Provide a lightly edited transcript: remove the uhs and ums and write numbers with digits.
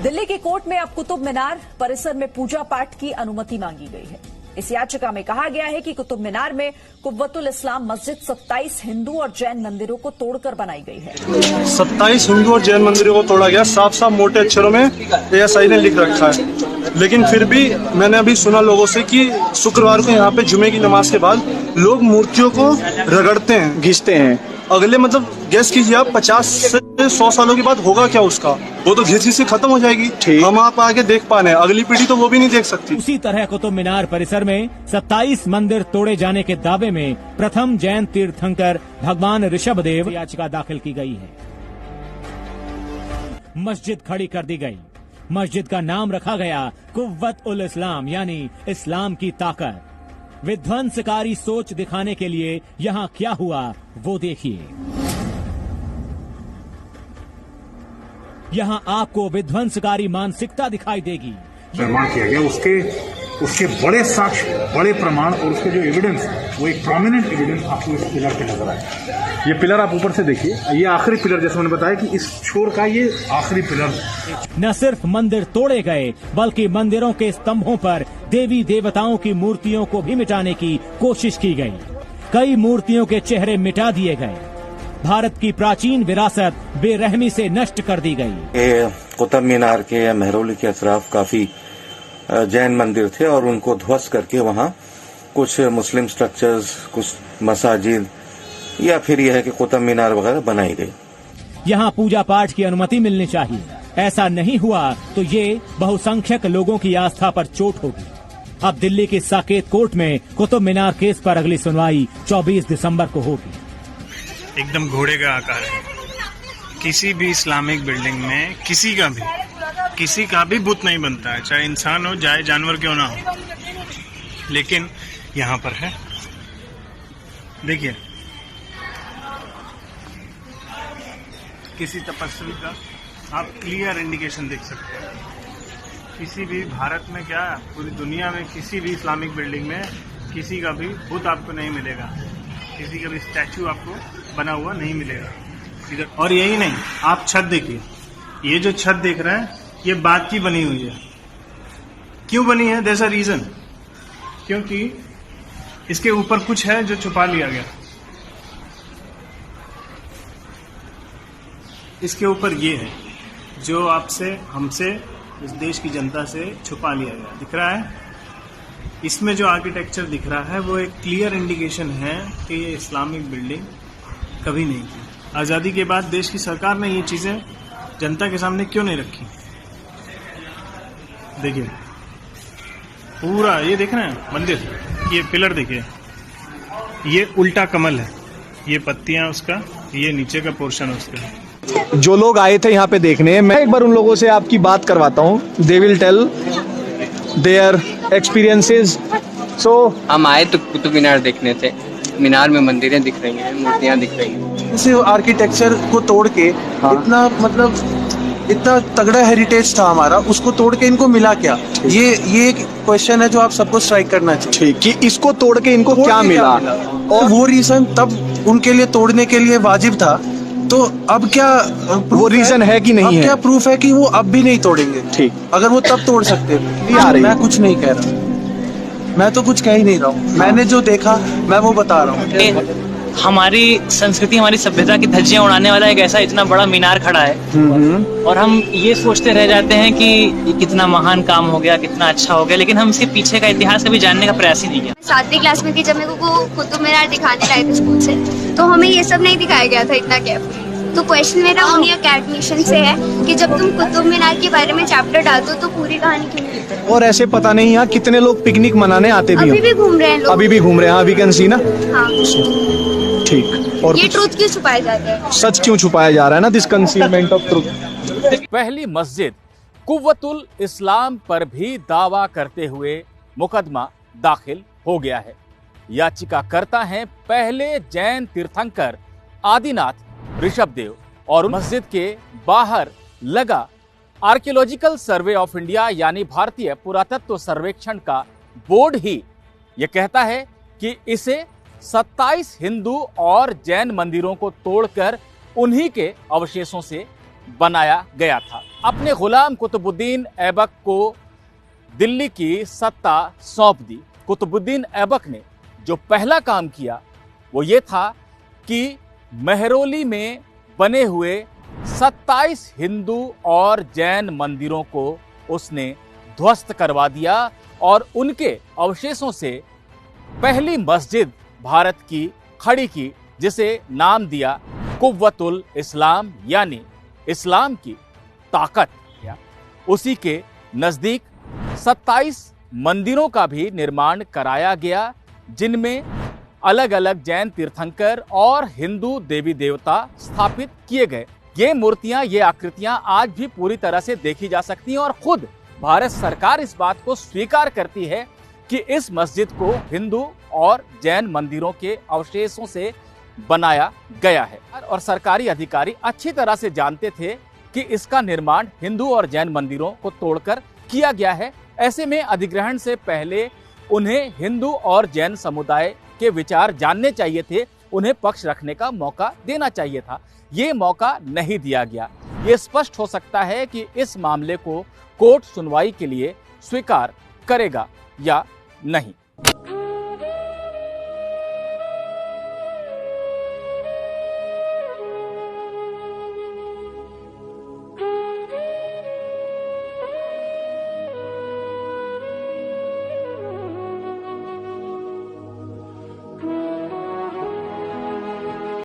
दिल्ली की कोर्ट में अब कुतुब मीनार परिसर में पूजा पाठ की अनुमति मांगी गई है। इस याचिका में कहा गया है कि कुतुब मीनार में कुव्वतुल इस्लाम मस्जिद 27 हिंदू और जैन मंदिरों को तोड़कर बनाई गई है। 27 हिंदू और जैन मंदिरों को तोड़ा गया, साफ साफ मोटे अक्षरों में ASI ने लिख रखा है। लेकिन फिर भी मैंने अभी सुना लोगों से कि शुक्रवार को यहाँ पे जुमे की नमाज के बाद लोग मूर्तियों को रगड़ते हैं, घिसते हैं। अगले मतलब गैस कीजिए आप 50 से 100 सालों के बाद होगा क्या उसका? वो तो घिसी से खत्म हो जाएगी। हम आप आगे देख पा रहे हैं, अगली पीढ़ी तो वो भी नहीं देख सकती। उसी तरह कुतुब मीनार परिसर में 27 मंदिर तोड़े जाने के दावे में प्रथम जैन तीर्थंकर भगवान ऋषभदेव याचिका दाखिल की गई है। मस्जिद खड़ी कर दी गई। मस्जिद का नाम रखा गया कुव्वत उल इस्लाम यानी इस्लाम की ताकत। विध्वंसकारी सोच दिखाने के लिए यहाँ क्या हुआ वो देखिए। यहाँ आपको विध्वंसकारी मानसिकता दिखाई देगी। निर्माण किया गया उसके बड़े साक्ष्य, बड़े प्रमाण और उसके जो एविडेंस, वो एक प्रोमिनेंट एविडेंस आपको इस पिलर पे नजर आए। ये पिलर आप ऊपर से देखिए, ये आखिरी पिलर, जैसे मैंने बताया कि इस छोर का ये आखिरी पिलर। न सिर्फ मंदिर तोड़े गए बल्कि मंदिरों के स्तंभों पर देवी देवताओं की मूर्तियों को भी मिटाने की कोशिश की गई। कई मूर्तियों के चेहरे मिटा दिए गए। भारत की प्राचीन विरासत बेरहमी से नष्ट कर दी गई। कुतुब मीनार के या मेहरौली के अतराफ काफी जैन मंदिर थे और उनको ध्वस्त करके वहाँ कुछ मुस्लिम स्ट्रक्चर्स, कुछ मसाजिद या फिर यह है कि कुतुब मीनार वगैरह बनाई गई। यहाँ पूजा पाठ की अनुमति मिलनी चाहिए। ऐसा नहीं हुआ तो ये बहुसंख्यक लोगों की आस्था पर चोट होगी। अब दिल्ली की साकेत कोर्ट में कुतुब मीनार केस पर अगली सुनवाई 24 दिसंबर को होगी। एकदम घोड़े का आकार है। किसी भी इस्लामिक बिल्डिंग में किसी का भी बुत नहीं बनता है, चाहे इंसान हो चाहे जानवर क्यों ना हो। लेकिन यहाँ पर है, देखिए, किसी तपस्वी का आप क्लियर इंडिकेशन देख सकते हैं। किसी भी भारत में क्या, पूरी दुनिया में किसी भी इस्लामिक बिल्डिंग में किसी का भी बुत आपको नहीं मिलेगा, किसी का भी स्टैचू आपको बना हुआ नहीं मिलेगा इधर। और यही नहीं, आप छत देखिए, ये जो छत देख रहे हैं ये बात की बनी हुई है। क्यों बनी है? देयर इज अ रीजन, क्योंकि इसके ऊपर कुछ है जो छुपा लिया गया। इसके ऊपर ये है जो आपसे, हमसे, इस देश की जनता से छुपा लिया गया। दिख रहा है? इसमें जो आर्किटेक्चर दिख रहा है वो एक क्लियर इंडिकेशन है कि ये इस्लामिक बिल्डिंग कभी नहीं थी। आज़ादी के बाद देश की सरकार ने ये चीज़ें जनता के सामने क्यों नहीं रखी? देखिए पूरा, ये देख रहे हैं मंदिर, ये पिलर देखिए, ये उल्टा कमल है, ये पत्तियां उसका, ये नीचे का पोर्शन है उसका। जो लोग आए थे यहाँ पे देखने, मैं एक बार उन लोगों से आपकी बात करवाता हूँ। They will tell their experiences. So हम आए तो कुतुब मीनार देखने थे। मीनार में मंदिरें दिख रही हैं, मूर्तियां दिख रही हैं। इस आर्किटेक्चर को तोड़ के इतना तगड़ा हेरिटेज था हमारा, उसको तोड़ के इनको मिला क्या? ये एक क्वेश्चन है जो आप सबको स्ट्राइक करना चाहिए कि इसको तोड़ के इनको क्या मिला। और वो रीजन तब उनके लिए तोड़ने के लिए वाजिब था, तो अब क्या वो रीजन है कि नहीं है? क्या प्रूफ है कि वो अब भी नहीं तोड़ेंगे? ठीक, अगर वो तब तोड़ सकते। मैं कुछ नहीं कह रहा, मैं तो कुछ कह ही नहीं रहा हूँ। मैंने जो देखा मैं वो बता रहा हूँ। हमारी संस्कृति, हमारी सभ्यता की धज्जियां उड़ाने वाला एक ऐसा इतना बड़ा मीनार खड़ा है और हम ये सोचते रह जाते हैं कि ये कितना महान काम हो गया, कितना अच्छा हो गया, लेकिन हम इसके पीछे का इतिहास कभी जानने का प्रयास ही नहीं किया। 7वीं क्लास में थी जब मेरे को कुतुब मीनार दिखाने लाए थे स्कूल से, तो हमें ये सब नहीं दिखाया गया था इतना केयरफुली। तो क्वेश्चन मेरा उन्हीं अकेडमिशियन से है कि जब तुम कुतुब मीनार के बारे में चैप्टर डालते हो तो पूरी कहानी क्यों नहीं लिखते? और ऐसे पता नहीं यहाँ कितने लोग पिकनिक मनाने आते भी अभी भी घूम रहे हैं लोग। अभी भी घूम रहे हैं, वी कैन सी ना। हाँ, ठीक। और ये ट्रूथ क्यों छुपाया जाता है? सच क्यों छुपाया जा रहा है ना, दिस कंसीलमेंट ऑफ ट्रूथ। पहली मस्जिद कुव्वतुल इस्लाम पर भी दावा करते हुए मुकदमा दाखिल हो गया है। याचिकाकर्ता हैं पहले जैन तीर्थंकर आदिनाथ ऋषभदेव और मस्जिद के बाहर लगा आर्कियोलॉजिकल सर्वे ऑफ इंडिया यानी भारतीय पुरातत्व सर्वेक्षण का बोर्ड ही यह कहता है कि इसे 27 हिंदू और जैन मंदिरों को तोड़कर उन्हीं के अवशेषों से बनाया गया था। अपने गुलाम कुतुबुद्दीन ऐबक को दिल्ली की सत्ता सौंप दी। कुतुबुद्दीन ऐबक ने जो पहला काम किया वो ये था कि मेहरौली में बने हुए 27 हिंदू और जैन मंदिरों को उसने ध्वस्त करवा दिया और उनके अवशेषों से पहली मस्जिद भारत की खड़ी की, जिसे नाम दिया कुव्वतुल इस्लाम, यानी इस्लाम की ताकत। उसी के नजदीक 27 मंदिरों का भी निर्माण कराया गया, जिनमें अलग अलग जैन तीर्थंकर और हिंदू देवी देवता स्थापित किए गए। ये मूर्तियां, ये आकृतियां आज भी पूरी तरह से देखी जा सकती हैं और खुद भारत सरकार इस बात को स्वीकार करती है कि इस मस्जिद को हिंदू और जैन मंदिरों के अवशेषों से बनाया गया है। और सरकारी अधिकारी अच्छी तरह से जानते थे कि इसका निर्माण हिंदू और जैन मंदिरों को तोड़कर किया गया है। ऐसे में अधिग्रहण से पहले उन्हें हिंदू और जैन समुदाय के विचार जानने चाहिए थे, उन्हें पक्ष रखने का मौका देना चाहिए था। ये मौका नहीं दिया गया। ये स्पष्ट हो सकता है कि इस मामले को कोर्ट सुनवाई के लिए स्वीकार करेगा या नहीं।